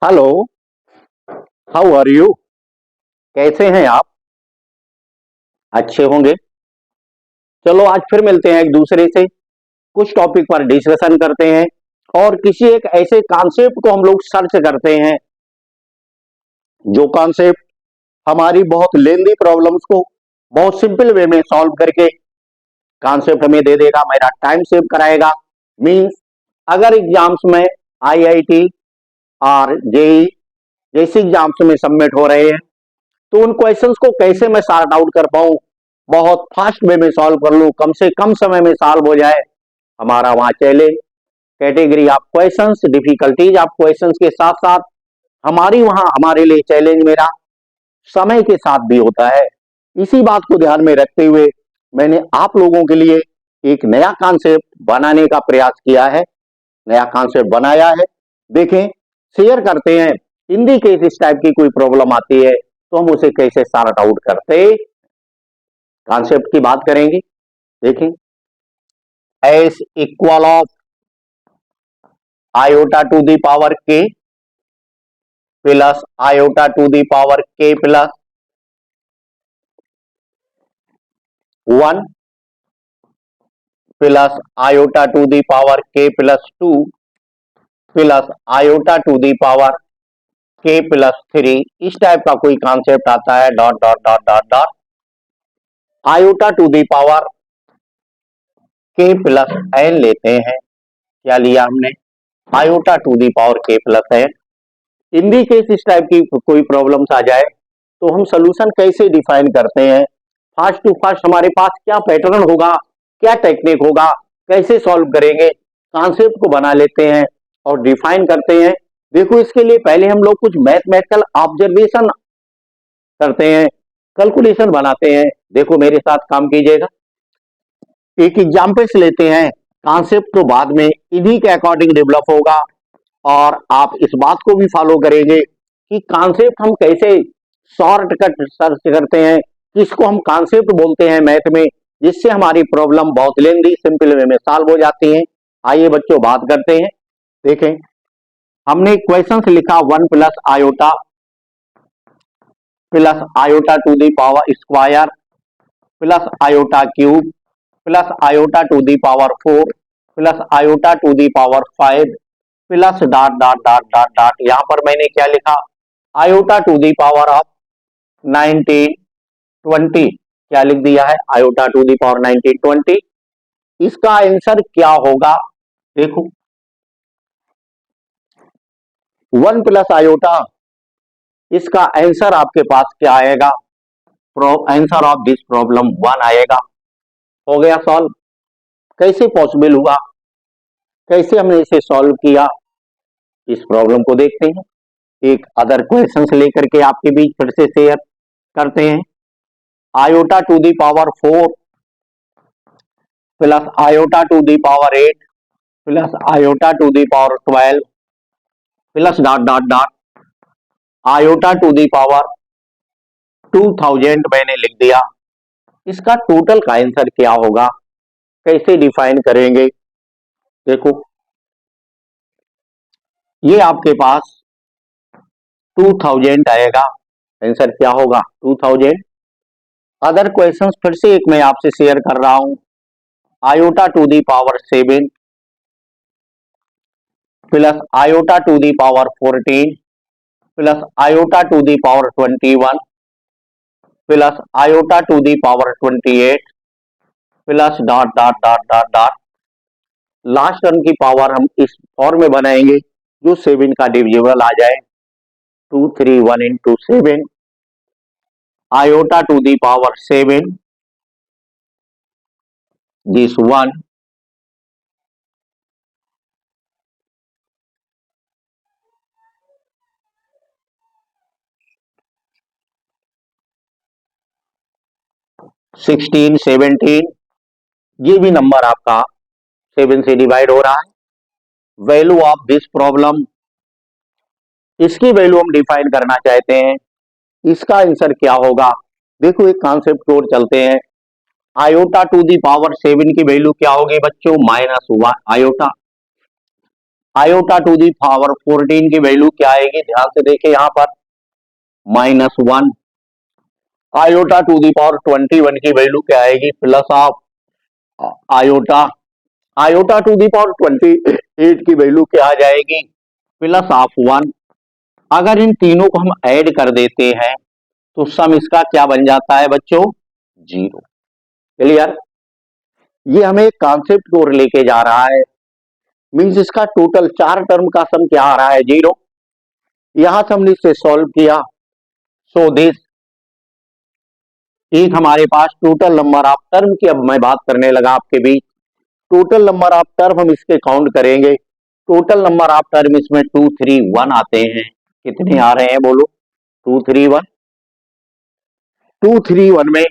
Hello. How are you? कैसे हैं आप? अच्छे होंगे। चलो आज फिर मिलते हैं एक दूसरे से, कुछ टॉपिक पर डिस्कशन करते हैं और किसी एक ऐसे कॉन्सेप्ट को हम लोग सर्च करते हैं जो कॉन्सेप्ट हमारी बहुत लेंदी प्रॉब्लम्स को बहुत सिंपल वे में सॉल्व करके कॉन्सेप्ट हमें दे देगा, मेरा टाइम सेव कराएगा। मींस अगर एग्जाम्स में आईआईटी और जेई जैसे एग्जाम्स में सबमिट हो रहे हैं तो उन क्वेश्चंस को कैसे मैं सॉर्ट आउट कर पाऊं, बहुत फास्ट वे में सॉल्व कर लूं, कम से कम समय में सॉल्व हो जाए। हमारा वहां challenge category of questions, difficulties of questions के साथ साथ हमारी वहां हमारे लिए चैलेंज मेरा समय के साथ भी होता है। इसी बात को ध्यान में रखते हुए मैंने आप लोगों के लिए एक नया कॉन्सेप्ट बनाने का प्रयास किया है, नया कॉन्सेप्ट बनाया है। देखें, शेयर करते हैं। हिंदी के इस टाइप की कोई प्रॉब्लम आती है तो हम उसे कैसे सॉर्ट आउट करते, कॉन्सेप्ट की बात करेंगे। देखें, S equal of iota to the power K plus iota to the power K plus 1 plus iota to the power K plus 2 plus iota to the power K plus 3, इस type का कोई concept आता है। Dot dot dot dot dot iota to the power K plus N लेते हैं। क्या लिया हमने? Iota to the power K plus N. Hindi के इस टाइप की कोई प्रॉब्लम्स आ जाए तो हम सोल्यूशन कैसे डिफाइन करते हैं, फास्ट टू फास्ट हमारे पास क्या पैटर्न होगा, क्या टेक्निक होगा, कैसे सॉल्व करेंगे, कॉन्सेप्ट को बना लेते हैं और डिफाइन करते हैं। देखो, इसके लिए पहले हम लोग कुछ मैथमेटिकल ऑब्जर्वेशन करते हैं, कैलकुलेशन बनाते हैं। देखो मेरे साथ काम कीजिएगा। एक एग्जाम्पल्स लेते हैं, कॉन्सेप्ट तो बाद में इन्हीं के अकॉर्डिंग डेवलप होगा और आप इस बात को भी फॉलो करेंगे कि कॉन्सेप्ट हम कैसे शॉर्ट कट सर्च करते हैं, किसको हम कॉन्सेप्ट बोलते हैं मैथ में, जिससे हमारी प्रॉब्लम बहुत लेंदी सिंपल वे में सॉल्व हो जाती है। आइए बच्चों बात करते हैं। देखें, हमने क्वेश्चंस लिखा 1 plus iota to the power square plus iota cube plus iota to the power 4 plus iota to the power 5 plus dot dot dot dot dot, यहां पर मैंने क्या लिखा? Iota to the power of 19 20, क्या लिख दिया है? Iota to the power 19 20। इसका आंसर क्या होगा? देखो, 1 प्लस आयोटा, इसका आंसर आपके पास क्या आएगा? आंसर ऑफ दिस प्रॉब्लम 1 आएगा। हो गया सॉल्व। कैसे पॉसिबल हुआ, कैसे हमने इसे सॉल्व किया, इस प्रॉब्लम को देखते हैं। एक अदर क्वेश्चंस लेकर के आपके बीच फिर से शेयर करते हैं। Iota to the power 4 plus iota to the power 8 plus iota to the power 12 plus dot dot dot iota to the power 2000 मैंने लिख दिया। इसका टोटल का आंसर क्या होगा, कैसे डिफाइन करेंगे? देखो, ये आपके पास 2000 आएगा। आंसर क्या होगा? 2000। अदर क्वेश्चंस फिर से एक मैं आपसे शेयर कर रहा हूं। Iota to the power 7 plus iota to the power 14 plus iota to the power 21 plus iota to the power 28 plus dot dot dot dot dot, last term की पावर हम इस फॉर्म में बनाएंगे जो 7 का डिविजिबल आ जाए। 2 3 1 into 7, iota to the power 7, this 1 16 17, ये भी नंबर आपका 7 से डिवाइड हो रहा है। वैल्यू ऑफ दिस प्रॉब्लम, इसकी वैल्यू हम डिफाइन करना चाहते हैं। इसका आंसर क्या होगा? देखो, एक कॉन्सेप्ट की ओर चलते हैं। आयोटा टू दी पावर 7 की वैल्यू क्या होगी बच्चों? -1 iota. Iota to the power 14 की वैल्यू क्या आएगी, ध्यान से देखें यहां पर -1। आयोटा टू दी पावर 21 की वैल्यू क्या आएगी, plus of iota. Iota to the power 28 की वैल्यू क्या आ जाएगी, प्लस ऑफ 1। अगर इन तीनों को हम ऐड कर देते हैं तो सम इसका क्या बन जाता है बच्चों, 0। क्लियर। ये हमें एक कॉन्सेप्ट की ओर लेके जा रहा है, मींस इसका टोटल 4 टर्म का सम क्या आ रहा है, 0। यहां से हमने इसे सॉल्व किया। सो दिस एक हमारे पास टोटल नंबर ऑफ टर्म की अब मैं बात करने लगा आपके बीच। टोटल नंबर ऑफ टर्म हम इसके काउंट करेंगे। टोटल नंबर ऑफ टर्म इसमें 2 3 1 आते हैं। कितने आ रहे हैं बोलो, 2 3 1। 2 3 1 में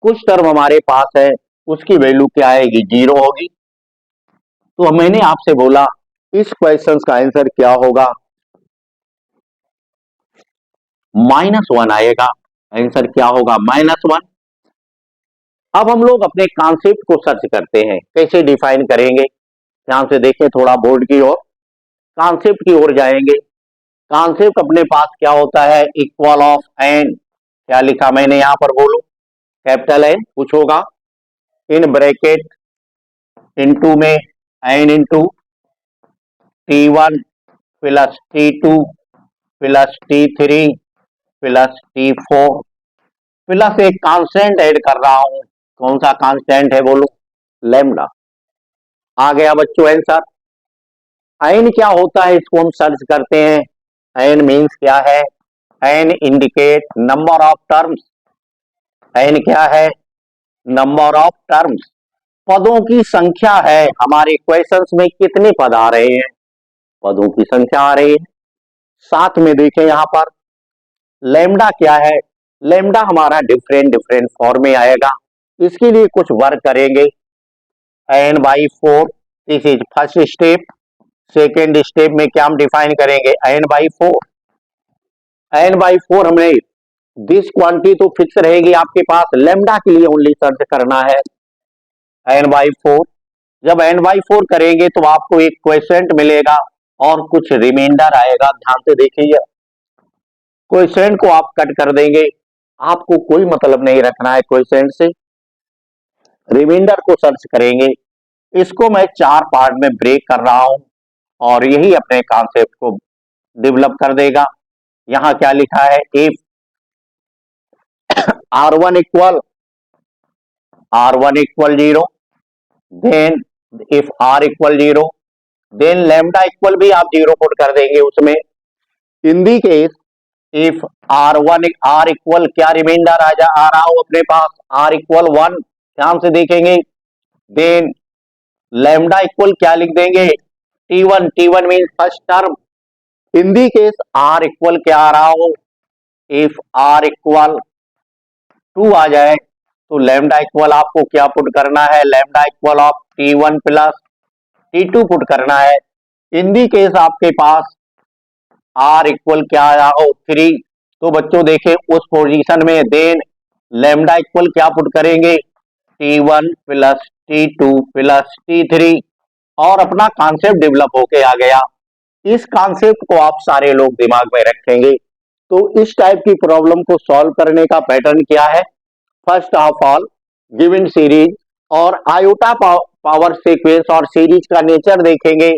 कुछ टर्म हमारे पास है, उसकी वैल्यू क्या आएगी, 0 होगी। तो मैंने आपसे बोला इस क्वेश्चन का आंसर क्या होगा, -1 आएगा। आंसर क्या होगा, -1। अब हम लोग अपने कॉन्सेप्ट को सर्च करते हैं, कैसे डिफाइन करेंगे, ध्यान से देखें थोड़ा बोर्ड की ओर, कॉन्सेप्ट की ओर जाएंगे। कॉन्सेप्ट अपने पास क्या होता है, इक्वल ऑफ एन। क्या लिखा मैंने यहां पर बोलो, कैपिटल एन कुछ होगा, इन ब्रैकेट इनटू में N into T1 plus T2 plus T3 plus T4 plus एक कांस्टेंट ऐड कर रहा हूं। कौन सा कांस्टेंट है बोलो, लैम्डा। आ गया बच्चों आंसर। एन क्या होता है इसको हम सर्च करते हैं। एन मींस क्या है, N indicate number of terms. N क्या है, नंबर ऑफ टर्म्स, पदों की संख्या है। हमारे क्वेश्चंस में कितने पद आ रहे हैं, पदों की संख्या आ रही है। साथ में देखें यहां पर लैम्डा क्या है, लैम्डा हमारा डिफरेंट डिफरेंट फॉर्म में आएगा। इसके लिए कुछ वर्क करेंगे। n/4 this is first step. Second step में क्या हम डिफाइन करेंगे, n/4। n/4 हमने दिस क्वांटिटी तो फिक्स रहेगी आपके पास, लैम्डा के लिए ओनली सर्च करना है n/4। जब n/4 करेंगे तो आपको एक क्वेश्चन मिलेगा और कुछ रिमाइंडर आएगा। ध्यान से देखिए, क्वेश्चन को आप कट कर देंगे, आपको कोई मतलब नहीं रखना है क्वेश्चन से, रिमाइंडर को सर्च करेंगे। इसको मैं 4 पार्ट में ब्रेक कर रहा हूं और यही अपने कॉन्सेप्ट को डेवलप कर देगा। यहां क्या लिखा है, if R1 equal 0, then if R equal 0, then lambda equal भी आप 0 पुट कर देंगे उसमें। In the case if R equal क्या रिमाइंडर आ रहा हो अपने पास, R इक्वल 1, ध्यान से देखेंगे। देन लैम्डा इक्वल क्या लिख देंगे, T1 means first term. In the case R equal क्या आ रहा हो, इफ R इक्वल 2 आ जाए तो लैम्डा इक्वल आपको क्या पुट करना है, lambda equal of T1 plus T2 put करना है। इन दी केस आपके पास R इक्वल क्या आया हो, 3, तो बच्चों देखें उस पोजीशन में देन लैम्डा इक्वल क्या पुट करेंगे, T1 plus T2 plus T3 और अपना कॉन्सेप्ट डेवलप होके आ गया। इस कॉन्सेप्ट को आप सारे लोग दिमाग में रखेंगे। तो इस टाइप की प्रॉब्लम को सॉल्व करने का पैटर्न क्या है, first of all given series और आयोटा पावर सीक्वेंस और सीरीज का नेचर देखेंगे।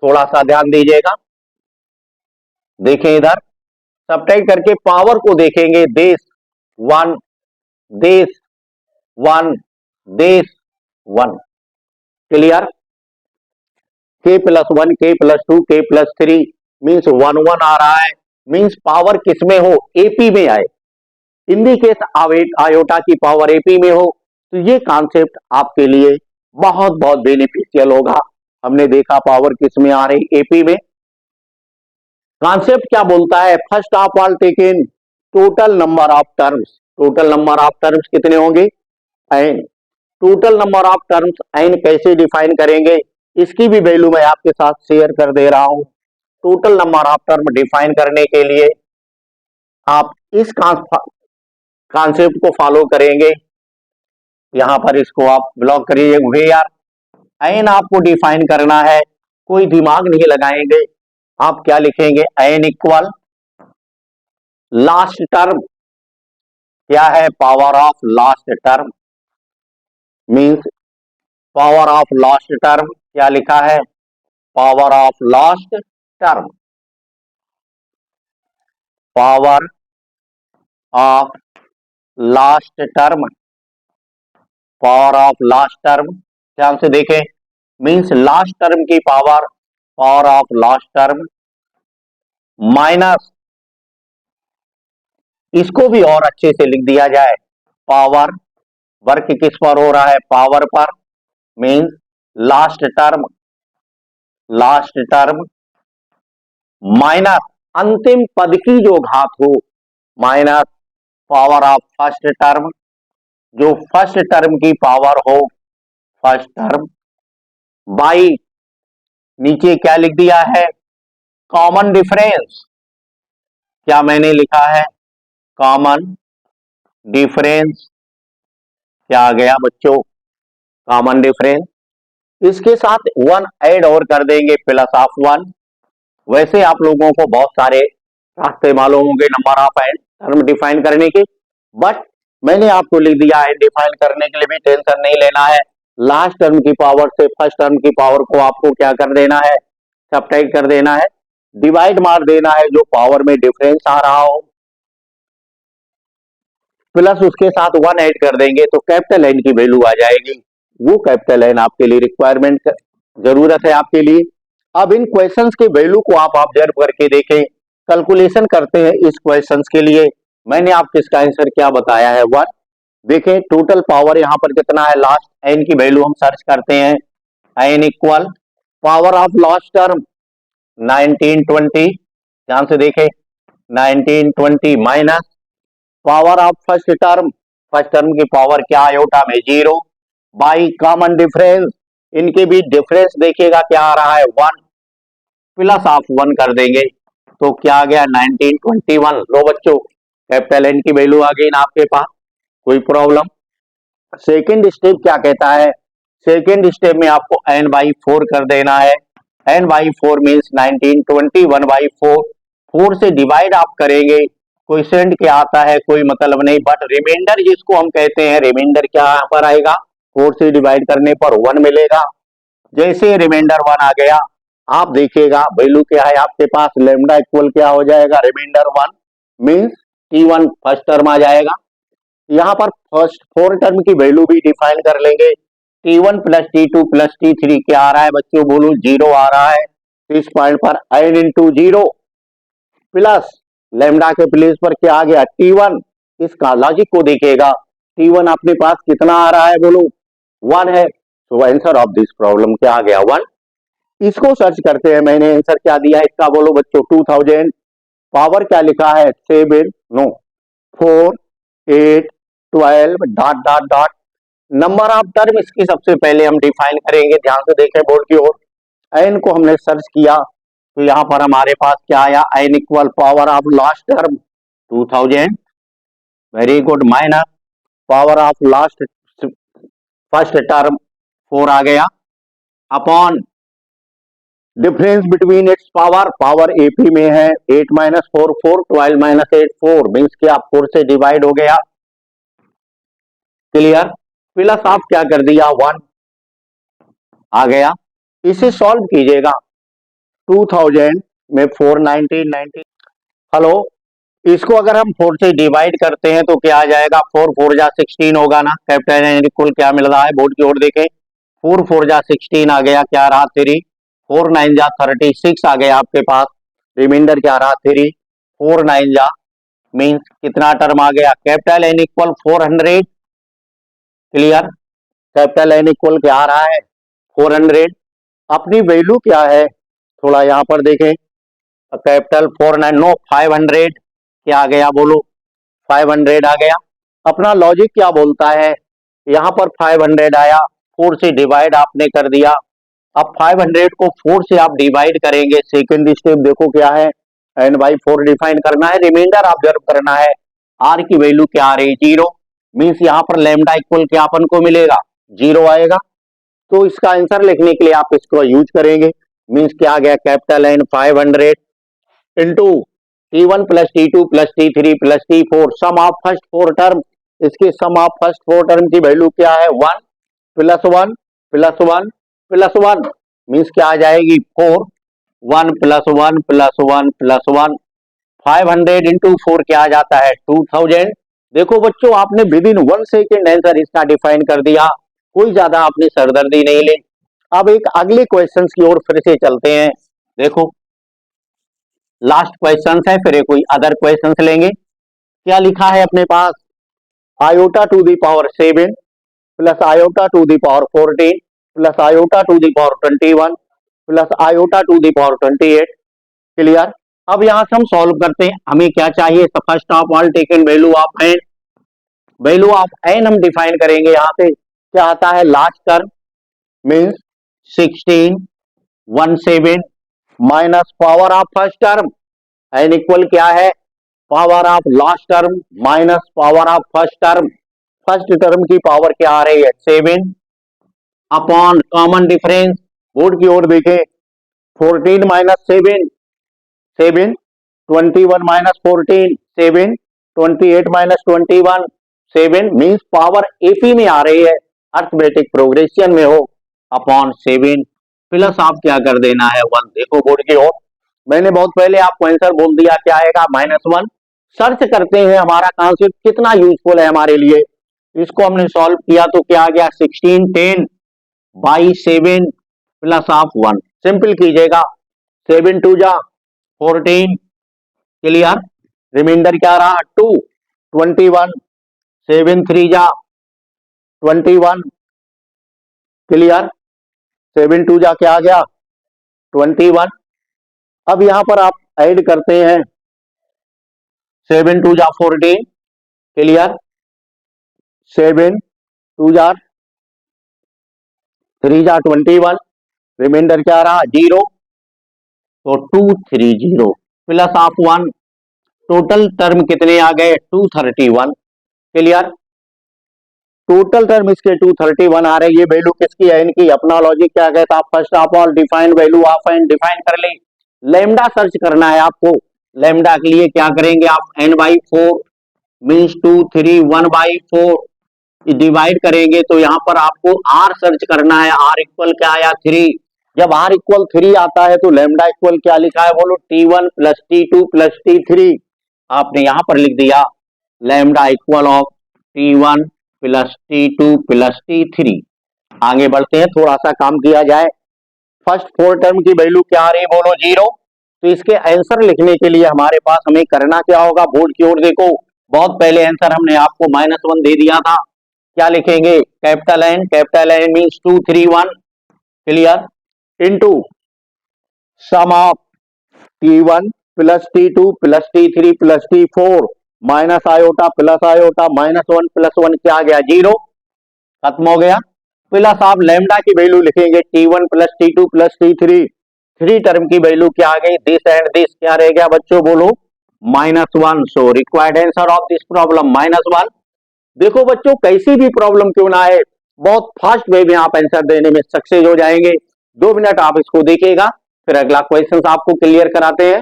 थोड़ा सा ध्यान दीजिएगा, देखें इधर सब्ट्रैक्ट करके पावर को देखेंगे, देश 1 देश 1 देश 1। Clear, k+1 k+2 k+3 means 1 1 आ रहा है, मीन्स पावर किसमें हो, एपी में आए। इन दी केस आयोटा की पावर एपी में हो तो ये कॉन्सेप्ट आपके लिए बहुत बहुत बेनिफिशियल होगा। हमने देखा पावर किसमें आ रही, एपी में। कॉन्सेप्ट क्या बोलता है, first of all take in total number of terms. Total number of terms कितने होंगे, N. Total number of terms N कैसे डिफाइन करेंगे, इसकी भी वैल्यू मैं आपके साथ शेयर कर दे रहा हूं। Total number of term define करने के लिए आप इस कॉन्सेप्ट को फॉलो करेंगे। यहां पर इसको आप ब्लॉक करिए, वेयर एन आपको डिफाइन करना है कोई दिमाग नहीं लगाएंगे, आप क्या लिखेंगे, n इक्वल लास्ट टर्म क्या है, power of last term, means power of last term क्या लिखा है, power of last term, power of last term, power of last term, ध्यान से देखें, मींस लास्ट टर्म की power, power of last term minus, इसको भी और अच्छे से लिख दिया जाए, पावर, वर्क किस पर हो रहा है, पावर पर, मींस लास्ट टर्म माइनस अंतिम पद की जो घात हो, minus power of first term, जो फर्स्ट टर्म की पावर हो, फर्स्ट टर्म, बाई नीचे क्या लिख दिया है, कॉमन डिफरेंस, क्या मैंने लिखा है, कॉमन डिफरेंस, क्या आ गया बच्चों, कॉमन डिफरेंस, इसके साथ 1 ऐड और कर देंगे, प्लस ऑफ 1, वैसे आप लोगों को बहुत सारे रास्ते मालूम होंगे number of and term define करने के, बट मैंने आपको लिख दिया है, डिफाइन करने के लिए भी टेंशन नहीं लेना है, लास्ट टर्म की पावर से फर्स्ट टर्म की पावर को आपको क्या कर देना है, सब्ट्रैक्ट कर देना है, डिवाइड मार देना है जो पावर में डिफरेंस आ रहा हो, प्लस उसके साथ 1 ऐड कर देंगे तो कैपिटल एन की वैल्यू आ जाएगी, वो कैपिटल एन आपके लिए रिक्वायरमेंट जरूरत है आपके लिए। अब इन क्वेश्चंस के वैल्यू को आप ऑब्जर्व करके देखें, कैलकुलेशन करते हैं इस क्वेश्चंस के लिए, मैंने आपको इसका आंसर क्या बताया है, 1, देखें टोटल पावर यहां पर कितना है, लास्ट एन की वैल्यू हम सर्च करते हैं, N equal power of last term 1920, ध्यान से देखें 1920 minus power of first term की पावर क्या आयोटा में 0, बाई कॉमन डिफरेंस, इनके बीच डिफरेंस देखिएगा क्या आ रहा है 1, प्लस ऑफ 1 कर देंगे तो क्या आ गया 1921, लो बच्चों कैपिटल एन की वैल्यू आ गई ना आपके पास, कोई प्रॉब्लम। सेकंड स्टेप क्या कहता है, सेकंड स्टेप में आपको n बाई 4 कर देना है, n बाई 4 मीन्स 1921 बाई 4, 4 से डिवाइड आप करेंगे, क्वेश्चन क्या आता है कोई मतलब नहीं, बट रिमाइंडर जिसको हम कहते हैं, रिमाइंडर क्या यहाँ पर आएगा, 4 से डिवाइड करने पर 1 मिलेगा, जैसे रिमाइंडर 1 आ गया, आप देखिएगा वैल्यू क्या है आपके पास, लेमडा इक्वल क्या हो जाएगा, remainder 1 means T1 first term आ जाएगा, यहाँ पर फर्स्ट 4 टर्म की वैल्यू भी डिफाइन कर लेंगे, T1 plus T2 plus T3 क्या आ रहा है बच्चों बोलो, 0 आ रहा है, इस पॉइंट पर n इंटू 0 प्लस लेमडा के प्लेस पर क्या आ गया T1, इसका लॉजिक को देखिएगा, T1 अपने पास कितना आ रहा है बोलो, 1 है, तो आंसर ऑफ दिस प्रॉब्लम क्या आ गया 1, इसको सर्च करते हैं, मैंने आंसर क्या दिया इसका बोलो बच्चों 2000, पावर क्या लिखा है 7, no 4, 8, 12 dot dot dot, number of term इसकी सबसे पहले हम डिफाइन करेंगे, ध्यान से देखें बोर्ड की ओर, एन को हमने सर्च किया तो यहां पर हमारे पास क्या आया, N equal power of last term 2000, very good, minus power of last first term 4 आ गया, upon difference between its power, power AP में है 8 माइनस 4 4, 12 माइनस 8 4 मीन्स क्या 4 से डिवाइड हो गया, क्लियर, प्लस आप क्या कर दिया 1 आ गया, इसे सॉल्व कीजिएगा 2000 में 4 1990, हेलो, इसको अगर हम 4 से डिवाइड करते हैं तो क्या आ जाएगा, 4 4 जा 16 होगा ना, कैपिटल एन इक्वल क्या मिल रहा है बोर्ड की ओर देखें, 4 4 जा 16 आ गया, क्या रहा 3, 4 9 जा 36 आ गया आपके पास, रिमाइंडर क्या रहा 3, 4 9 जा मीन्स कितना टर्म आ गया, capital N equal 400, clear, capital N equal क्या आ रहा है 400, अपनी वैल्यू क्या है थोड़ा यहां पर देखें, कैपिटल 49 नो 500 क्या आ गया बोलो, 500 आ गया, अपना लॉजिक क्या बोलता है, यहां पर 500 आया, 4 से डिवाइड आपने कर दिया, अब 500 को 4 से आप डिवाइड करेंगे, सेकंड स्टेप देखो क्या है, n बाई 4 डिफाइन करना है, रिमाइंडर ऑब्जर्व करना है, r की वैल्यू क्या आ रही 0, मीन्स यहां पर लेमडा इक्वल क्या अपन को मिलेगा 0 आएगा, तो इसका आंसर लिखने के लिए आप इसको यूज करेंगे, मीन्स क्या आ गया capital N 500 into T1 plus T2 plus T3 plus T4 sum of first four term. इसके sum of first four term की वैल्यू क्या है 1 प्लस 1 प्लस 1 प्लस 1 मीन्स क्या आ जाएगी 4 1 प्लस 1 प्लस 1 प्लस 1 500 इंटू 4 क्या आ जाता है 2000। देखो बच्चों आपने विद इन 1 सेकेंड आंसर इसका डिफाइन कर दिया, कोई ज्यादा आपने सरदर्दी नहीं ली। अब एक अगले क्वेश्चन की ओर फिर से चलते हैं। देखो लास्ट क्वेश्चन है, फिर कोई अदर क्वेश्चन लेंगे। क्या लिखा है अपने पास iota to the power 7 plus iota to the power 14 plus iota to the power 21 plus iota to the power 28। Clear. अब यहां से हम सॉल्व करते हैं, हमें क्या चाहिए first of all taken value of N. Value of N हम डिफाइन करेंगे, यहां से क्या आता है last term means 16 17 minus power of first term N equal क्या है power of last term minus power of first term. First term की पावर क्या आ रही है 7 अपॉन कॉमन डिफरेंस बोर्ड की ओर देखें 14 minus 7 7 21 minus 14 7 28 minus 21 7 means power AP में आ रही है अर्थमेटिक प्रोग्रेशन में हो अपॉन 7 प्लस आप क्या कर देना है 1। देखो बोर्ड की ओर मैंने बहुत पहले आपको आंसर बोल दिया क्या आएगा -1। सर्च करते हैं हमारा कॉन्सेप्ट कितना यूजफुल है हमारे लिए। इसको हमने सॉल्व किया तो क्या आ गया 16 10 बाई 7 प्लस ऑफ 1। सिंपल कीजिएगा 7 2 जा 14 क्लियर, रिमाइंडर क्या रहा 2 21 7 3 जा 21 क्लियर, 7 2 जा क्या आ गया 21। अब यहां पर आप ऐड करते हैं 7 2 जा 14 क्लियर, 7 2 जा 3 जा 21 रिमाइंडर क्या रहा 0 तो 230 प्लस ऑफ 1 टोटल टर्म कितने आ गए 231 क्लियर। टोटल टर्म इसके 231 आ रहे, ये वैल्यू किसकी है इनकी, अपना लॉजिक क्या कहता है first of all define value of N define कर ले। लैम्डा सर्च करना है आपको, लैम्डा के लिए क्या करेंगे आप n/4 मीन्स 2 3 1/4 डिवाइड करेंगे तो यहां पर आपको r सर्च करना है, r इक्वल क्या आया 3। जब r इक्वल 3 आता है तो लैम्डा इक्वल क्या लिखा है बोलो T1 plus T2 plus T3। आपने यहां पर लिख दिया lambda equal of T1 plus T2 plus T3। आगे बढ़ते हैं, थोड़ा सा काम किया जाए। फर्स्ट फोर टर्म की वैल्यू क्या आ रही है बोलो 0। तो इसके आंसर लिखने के लिए हमारे पास हमें करना क्या होगा, बोर्ड की ओर देखो बहुत पहले आंसर हमने आपको -1 दे दिया था। क्या लिखेंगे capital N means 231 clear into sum of T1 plus T2 plus T3 plus T4 minus iota -1 plus 1 क्या आ गया 0 खत्म हो गया। प्लस आप लैम्डा की वैल्यू लिखेंगे T1 plus T2 plus T3 three term की वैल्यू क्या आ गई दिस एंड दिस क्या रह गया बच्चों बोलो -1। So required answer of this problem -1। देखो बच्चों कैसी भी प्रॉब्लम क्यों ना आए बहुत फास्ट वे में आप आंसर देने में सक्सेस हो जाएंगे। 2 मिनट आप इसको देखिएगा फिर अगला क्वेश्चन आपको क्लियर कराते हैं।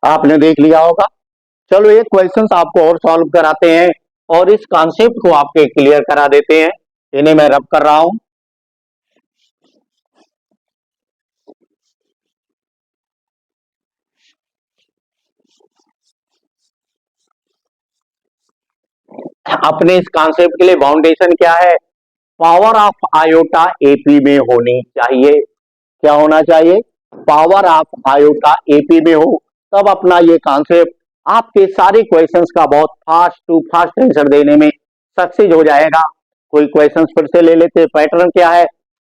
आपने देख लिया होगा, चलो एक क्वेश्चन आपको और सॉल्व कराते हैं और इस कॉन्सेप्ट को आपके क्लियर करा देते हैं। इन्हें मैं रब कर रहा हूं। अपने इस कॉन्सेप्ट के लिए फाउंडेशन क्या है, पावर ऑफ आयोटा एपी में होनी चाहिए। क्या होना चाहिए, पावर ऑफ आयोटा एपी में हो, तब अपना ये कॉन्सेप्ट आपके सारे क्वेश्चंस का बहुत फास्ट टू फास्ट आंसर देने में सक्सेस हो जाएगा। कोई क्वेश्चन फिर से ले लेते, पैटर्न क्या है,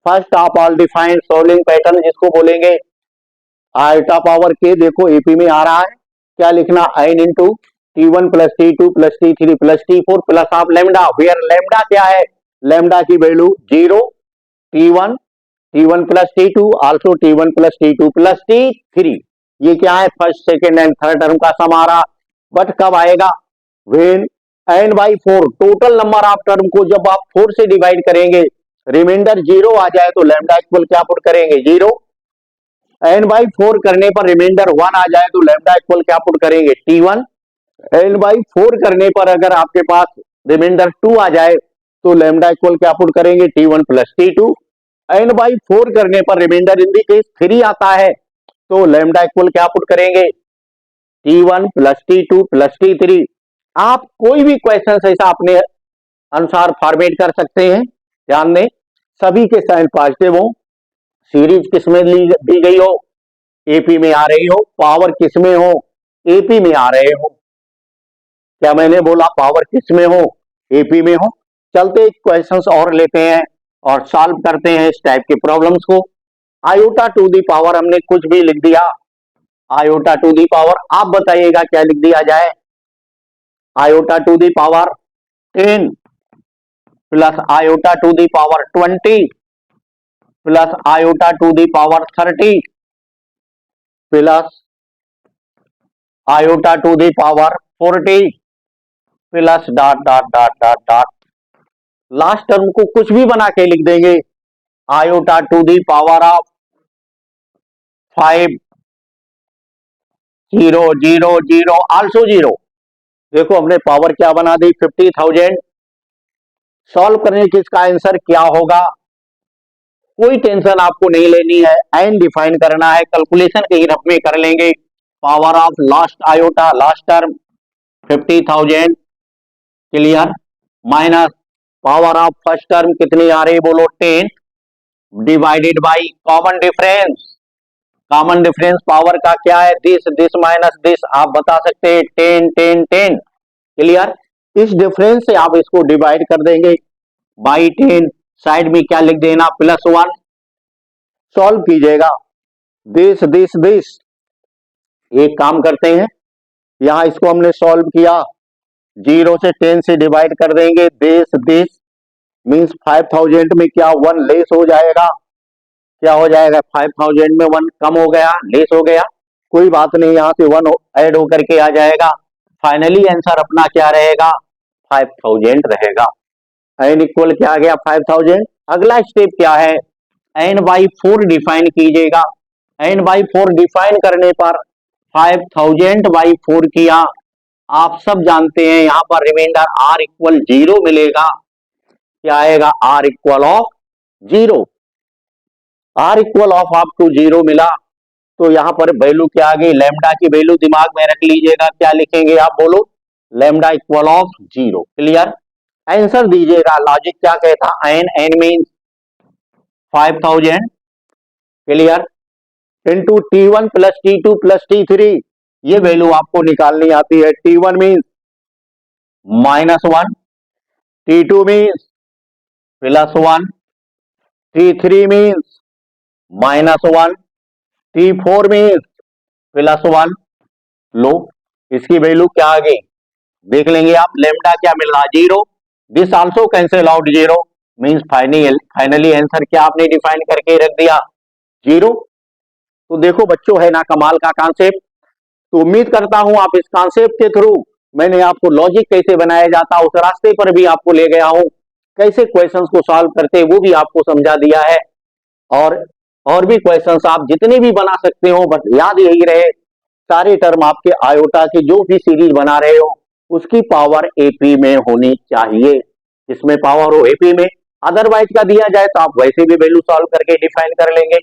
first of all define solving pattern जिसको बोलेंगे आयोटा पावर के देखो एपी में आ रहा है, क्या लिखना n into T1 plus T2 plus T3 plus T4 plus of lambda, where lambda क्या है, लेमडा की value 0, T1 T1 plus T2 also T1 plus T2 plus T3, ये क्या है, first second and third term का sum आ रहा, but कब आएगा, when n by 4, total number of term को जब आप 4 से डिवाइड करेंगे, रिमाइंडर 0 आ जाए तो लैम्डा इक्वल क्या पुट करेंगे, 0, n बाई 4 करने पर रिमाइंडर 1 आ जाए तो लैम्डा इक्वल क्या पुट करेंगे, T1, n बाई 4 करने पर अगर आपके पास रिमाइंडर 2 आ जाए तो लैम्डा इक्वल क्या पुट करेंगे, T1 plus T2, n by 4 करने पर रिमाइंडर इन दी केस 3 आता है तो लैम्डा इक्वल क्या पुट करेंगे, T1 plus T2 plus T3। आप कोई भी क्वेश्चन ऐसा अपने अनुसार फॉर्मेट कर सकते हैं, ध्यान दें सभी के साइन पॉजिटिव हो, सीरीज किसमें दी गई हो, एपी में आ रही हो, पावर किसमें हो, एपी में आ रहे हो, क्या मैंने बोला पावर किसमें हो, एपी में हो। चलते क्वेश्चंस और लेते हैं और सॉल्व करते हैं इस टाइप के प्रॉब्लम्स को। आयोटा टू दी पावर हमने कुछ भी लिख दिया, आयोटा टू दी पावर, आप बताइएगा क्या लिख दिया जाए, iota to the power 10 plus iota to the power 20 plus iota to the power 30 plus iota to the power 40 plus dot dot dot dot dot, last term को कुछ भी बना के लिख देंगे, iota to the power of 5 0 0 0 also 0। देखो हमने power क्या बना दी, 50,000। सॉल्व करने की इसका आंसर क्या होगा, कोई टेंशन आपको नहीं लेनी है, एन डिफाइन करना है, कैलकुलेशन के ही रफ में कर लेंगे। Power of last iota, last term 50,000 clear, minus power of first term कितनी आ रही बोलो 10 divided by common difference, common difference power का क्या है, दिस माइनस दिस, आप बता सकते हैं 10 10 10 क्लियर। इस डिफरेंस से आप इसको डिवाइड कर देंगे बाई 10, साइड में क्या लिख देना +1, सॉल्व कीजिएगा, दिस दिस दिस। एक काम करते हैं, यहां इसको हमने सॉल्व किया, 0 से 10 से डिवाइड कर देंगे, दिस मींस 5,000 में क्या 1 लेस हो जाएगा, क्या हो जाएगा 5,000 में 1 कम हो गया, लेस हो गया, कोई बात नहीं, यहां से 1 ऐड होकर के आ जाएगा, फाइनली आंसर अपना क्या रहेगा 5,000 रहेगा। n इक्वल क्या आ गया 5,000। अगला स्टेप क्या है, n बाई 4 डिफाइन कीजिएगा, n बाई 4 डिफाइन करने पर 5,000 बाई 4 किया, आप सब जानते हैं यहां पर रिमाइंडर r इक्वल 0 मिलेगा, क्या आएगा r equal of 0, r equal of आपको 0 मिला तो यहां पर वैल्यू क्या आ गई, लैम्डा की वैल्यू दिमाग में रख लीजिएगा, क्या लिखेंगे आप बोलो, lambda equal of 0, clear. Answer दीजिएगा, लॉजिक क्या कहता, n means 5,000 clear into T1 plus T2 plus T3, ये वैल्यू आपको निकालनी आती है, T1 means -1, T2 means +1, T3 means -1, T4 means +1। लो इसकी वैल्यू क्या आ गई देख लेंगे आप, लेमडा क्या मिल रहा 0, this also cancel out 0 means finally answer क्या आपने डिफाइन करके रख दिया 0। तो देखो बच्चों है ना कमाल का कॉन्सेप्ट, तो उम्मीद करता हूं आप इस कॉन्सेप्ट के थ्रू, मैंने आपको लॉजिक कैसे बनाया जाता उस रास्ते पर भी आपको ले गया हूं, कैसे क्वेश्चंस को सॉल्व करते वो भी आपको समझा दिया है, और भी क्वेश्चंस आप जितने भी बना सकते हो, बस याद यही रहे सारे टर्म आपके आयोटा की जो भी सीरीज बना रहे हो उसकी पावर एपी में होनी चाहिए, इसमें पावर हो एपी में, अदरवाइज का दिया जाए तो आप वैसे भी वैल्यू सॉल्व करके डिफाइन कर लेंगे।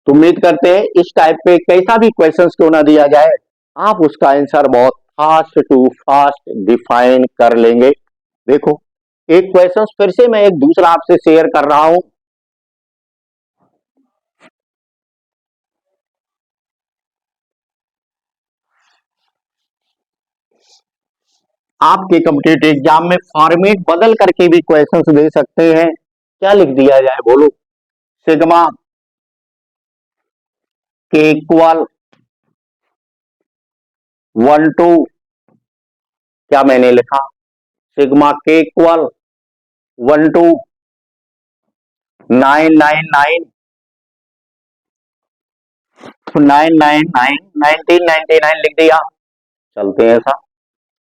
तो उम्मीद करते हैं इस टाइप पे कैसा भी क्वेश्चन क्यों ना दिया जाए आप उसका आंसर बहुत फास्ट टू फास्ट डिफाइन कर लेंगे। देखो एक क्वेश्चन फिर से मैं एक दूसरा आपसे शेयर कर रहा हूं, आपके कॉम्पिटिटिव एग्जाम में फॉर्मेट बदल करके भी क्वेश्चंस दे सकते हैं, क्या लिख दिया जाए बोलो, सिग्मा के इक्वल 1 to, क्या मैंने लिखा, सिग्मा के इक्वल 1 to 999 1999 लिख दिया। चलते हैं ऐसा,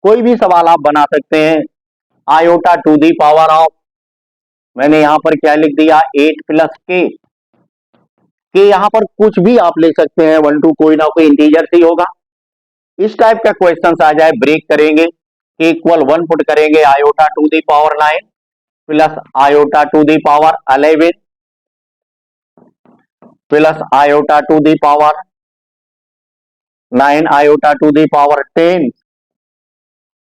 कोई भी सवाल आप बना सकते हैं। Iota to the power of, मैंने यहां पर क्या लिख दिया, 8 प्लस के यहां पर कुछ भी आप ले सकते हैं, 1 2 कोई ना कोई इंटीजर ही होगा। इस टाइप का क्वेश्चन आ जाए, ब्रेक करेंगे, के इक्वल 1 पुट करेंगे, iota to the power 9 plus iota to the power 11 plus iota to the power 9 iota to the power 10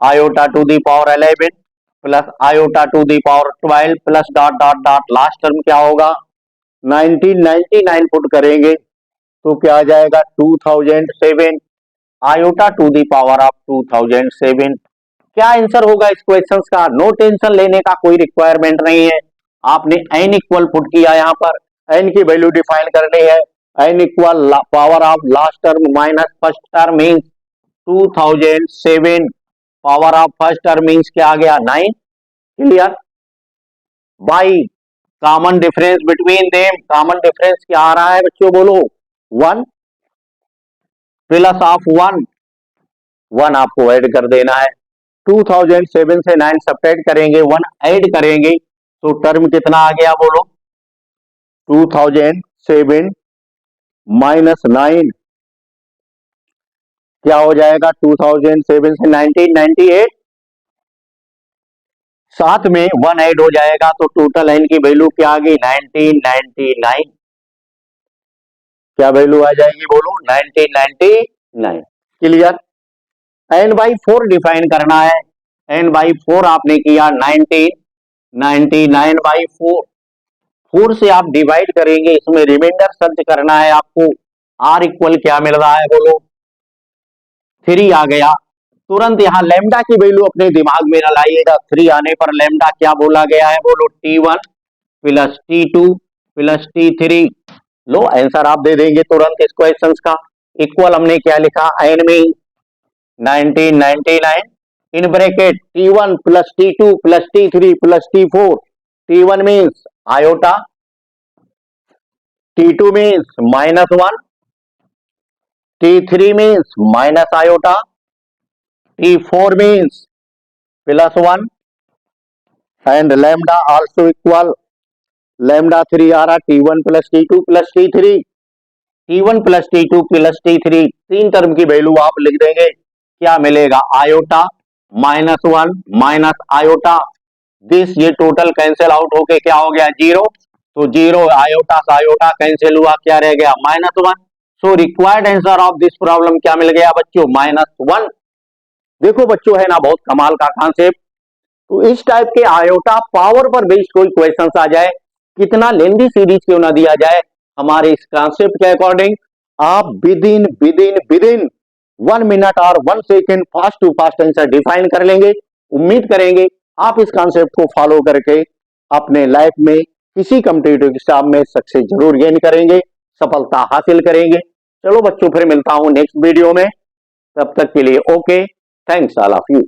iota to the power 11 plus iota to the power 12 plus dot dot dot, last term क्या होगा, 1999 put करेंगे तो क्या आ जाएगा, 2007 iota to the power of 2007। क्या answer होगा इस क्वेश्चन का? नो टेंशन लेने का कोई रिक्वायरमेंट नहीं है। आपने n इक्वल पुट किया, यहां पर n की वैल्यू डिफाइन करनी है, n equal power of last term minus first term means 2007 power of first term means क्या आ गया, 9। Clear? By common difference between them, common difference क्या आ रहा है बच्चों, बोलो 1 प्लस ऑफ 1 आपको ऐड कर देना है। 2007 से 9 सब्ट्रैक्ट करेंगे, 1 ऐड करेंगे तो टर्म कितना आ गया, बोलो 2007 माइनस 9 क्या हो जाएगा, 2007 से 1998, साथ में 1 ऐड हो जाएगा तो टोटल n की वैल्यू क्या आ गई, 1999। क्या वैल्यू आ जाएगी, बोलो 1999। क्लियर? n बाई 4 डिफाइन करना है, n बाई 4 आपने किया, 1999 बाई 4 से आप डिवाइड करेंगे, इसमें रिमाइंडर सर्च करना है आपको। r इक्वल क्या मिल रहा है, बोलो 3 आ गया। तुरंत यहां लैम्डा की वैल्यू अपने दिमाग में न लाइएगा, 3 आने पर लैम्डा क्या बोला गया है, बोलो T1 plus T2 plus T3। लो आंसर आप दे देंगे तुरंत इस क्वेश्चन का। इक्वल हमने क्या लिखा, n में 1999 in bracket T1 plus T2 plus T3 plus T4। T1 means iota, T2 means -1, T3 means minus iota, T4 means +1 and lambda also equal lambda 3 आ रहा, T1 plus T2 plus T3, T1 plus T2 plus T3, तीन term की value आप लिख देंगे, क्या मिलेगा, iota -1 minus iota, this ये total cancel out होके क्या हो गया, 0, तो 0 आयोटा से आयोटा कैंसिल हुआ, क्या रह गया, -1। So required answer of this problem क्या मिल गया बच्चों, -1। देखो बच्चों, है ना बहुत कमाल का कॉन्सेप्ट। तो इस टाइप के आयोटा पावर पर बेस्ड कोई क्वेश्चन आ जाए, कितना लेंदी सीरीज क्यों ना दिया जाए, हमारे इस कॉन्सेप्ट के अकॉर्डिंग आप विदिन 1 मिनट और 1 second fast to fast answer define कर लेंगे। उम्मीद करेंगे आप इस कॉन्सेप्ट को फॉलो करके अपने लाइफ में किसी कॉम्पिटिटिव एग्जाम में सक्सेस जरूर गेन करेंगे, सफलता हासिल करेंगे। चलो बच्चों, फिर मिलता हूं नेक्स्ट वीडियो में, तब तक के लिए okay, thanks all of you.